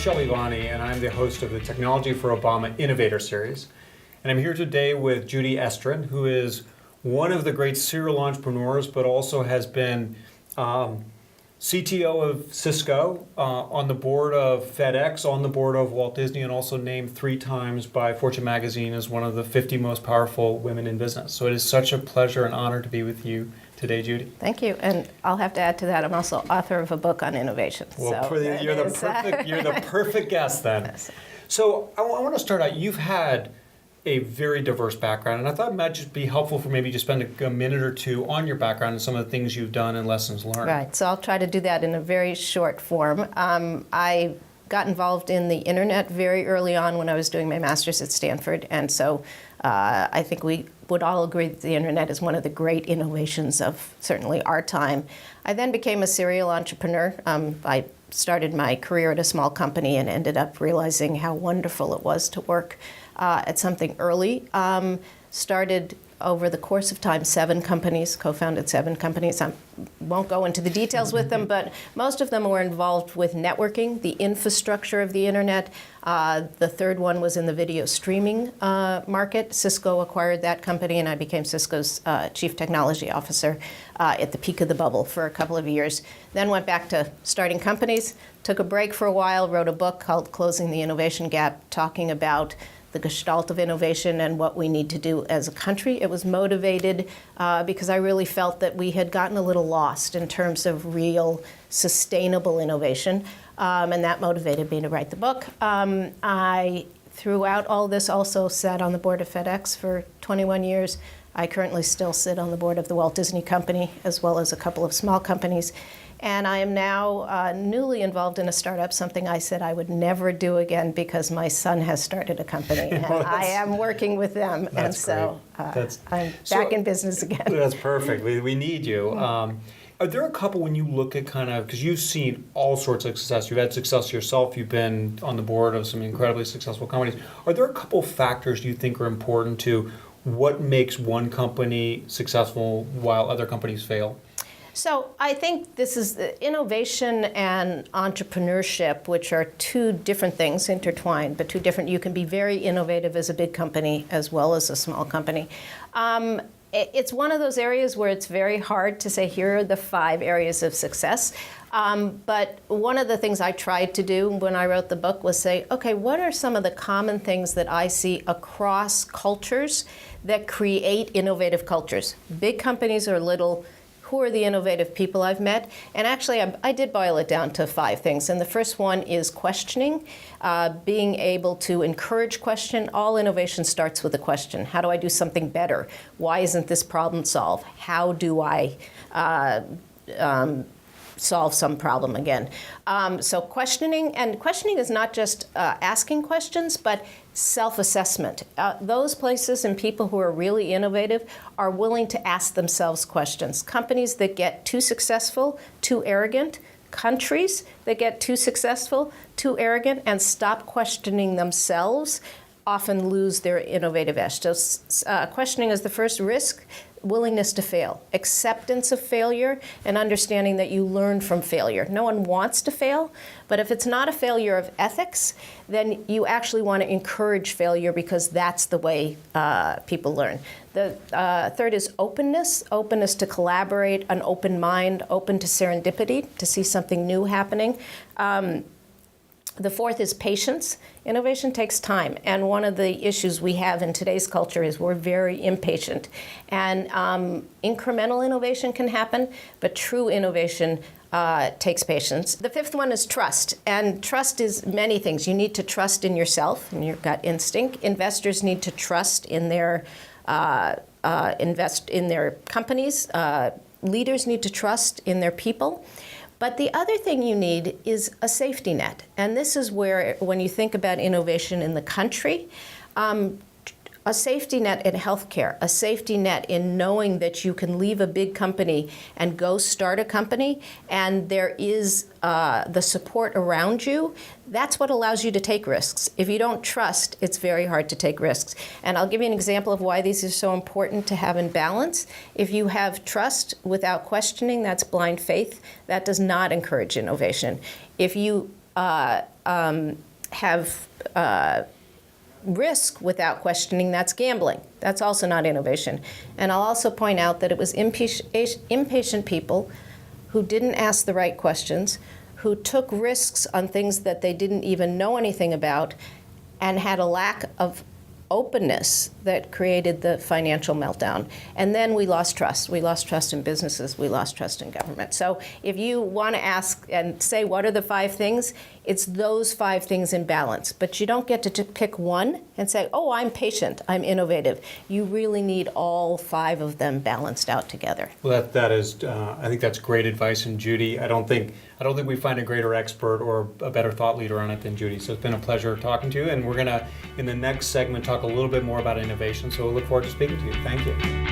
Shelby Bonney, and I'm the host of the Technology for Obama Innovator Series. And I'm here today with Judy Estrin, who is one of the great serial entrepreneurs, but also has been CTO of Cisco, on the board of FedEx, on the board of Walt Disney, and also named 3 times by Fortune magazine as one of the 50 most powerful women in business. So it is such a pleasure and honor to be with you today, Judy. Thank you, and I'll have to add to that, I'm also author of a book on innovation. Well, so you're the perfect guest then. Yes. So I want to start out, you've had a very diverse background, and I thought it might just be helpful for maybe to spend a minute or two on your background and some of the things you've done and lessons learned. Right, so I'll try to do that in a very short form. I got involved in the internet very early on when I was doing my master's at Stanford, and so I think we would all agree that the internet is one of the great innovations of certainly our time. I then became a serial entrepreneur. I started my career at a small company and ended up realizing how wonderful it was to work at something early. Started over the course of time 7 companies, co-founded 7 companies. I won't go into the details with them, but most of them were involved with networking, the infrastructure of the internet. The third one was in the video streaming market. Cisco acquired that company, and I became Cisco's chief technology officer at the peak of the bubble for a couple of years. Then went back to starting companies, took a break for a while, wrote a book called Closing the Innovation Gap, talking about the gestalt of innovation and what we need to do as a country. It was motivated because I really felt that we had gotten a little lost in terms of real sustainable innovation, and that motivated me to write the book. I, throughout all this, also sat on the board of FedEx for 21 years. I currently still sit on the board of the Walt Disney Company, as well as a couple of small companies. And I am now newly involved in a startup, something I said I would never do again because my son has started a company, and I am working with them. And so I'm back in business again. That's perfect. We need you. Are there a couple, when you look at kind of, because you've seen all sorts of success, you've had success yourself, you've been on the board of some incredibly successful companies. Are there a couple factors you think are important to what makes one company successful while other companies fail? So I think this is innovation and entrepreneurship, which are 2 different things intertwined, but 2 different. You can be very innovative as a big company as well as a small company. It's one of those areas where it's very hard to say, here are the 5 areas of success. But one of the things I tried to do when I wrote the book was say, okay, what are some of the common things that I see across cultures that create innovative cultures? Big companies or little? Who are the innovative people I've met? And actually, I did boil it down to 5 things. And the first one is questioning, being able to encourage question. All innovation starts with a question. How do I do something better? Why isn't this problem solved? How do I solve some problem again? So questioning, and questioning is not just asking questions, but self-assessment. Those places and people who are really innovative are willing to ask themselves questions. Companies that get too successful, too arrogant, countries that get too successful, too arrogant, and stop questioning themselves often lose their innovative edge. So questioning is the first risk. Willingness to fail, acceptance of failure, and understanding that you learn from failure. No one wants to fail, but if it's not a failure of ethics, then you actually want to encourage failure because that's the way people learn. The third is openness to collaborate, an open mind, open to serendipity, to see something new happening. The fourth is patience. Innovation takes time, and one of the issues we have in today's culture is we're very impatient. And incremental innovation can happen, but true innovation takes patience. The fifth one is trust, and trust is many things. You need to trust in yourself and your gut instinct. Investors need to trust in their invest in their companies. Leaders need to trust in their people. But the other thing you need is a safety net. And this is where, when you think about innovation in the country, a safety net in healthcare, a safety net in knowing that you can leave a big company and go start a company, and there is the support around you. That's what allows you to take risks. If you don't trust, it's very hard to take risks. And I'll give you an example of why these are so important to have in balance. If you have trust without questioning, that's blind faith. That does not encourage innovation. If you have risk without questioning, that's gambling. That's also not innovation. And I'll also point out that it was impatient people who didn't ask the right questions, who took risks on things that they didn't even know anything about, and had a lack of openness that created the financial meltdown. And then we lost trust. We lost trust in businesses. We lost trust in government. So if you want to ask and say, what are the 5 things? It's those 5 things in balance. But you don't get to pick one and say, oh, I'm patient, I'm innovative. You really need all 5 of them balanced out together. Well, that is, I think that's great advice. And Judy, I don't think we find a greater expert or a better thought leader on it than Judy. So it's been a pleasure talking to you. And we're going to, in the next segment, talk a little bit more about innovation. So we'll look forward to speaking to you. Thank you.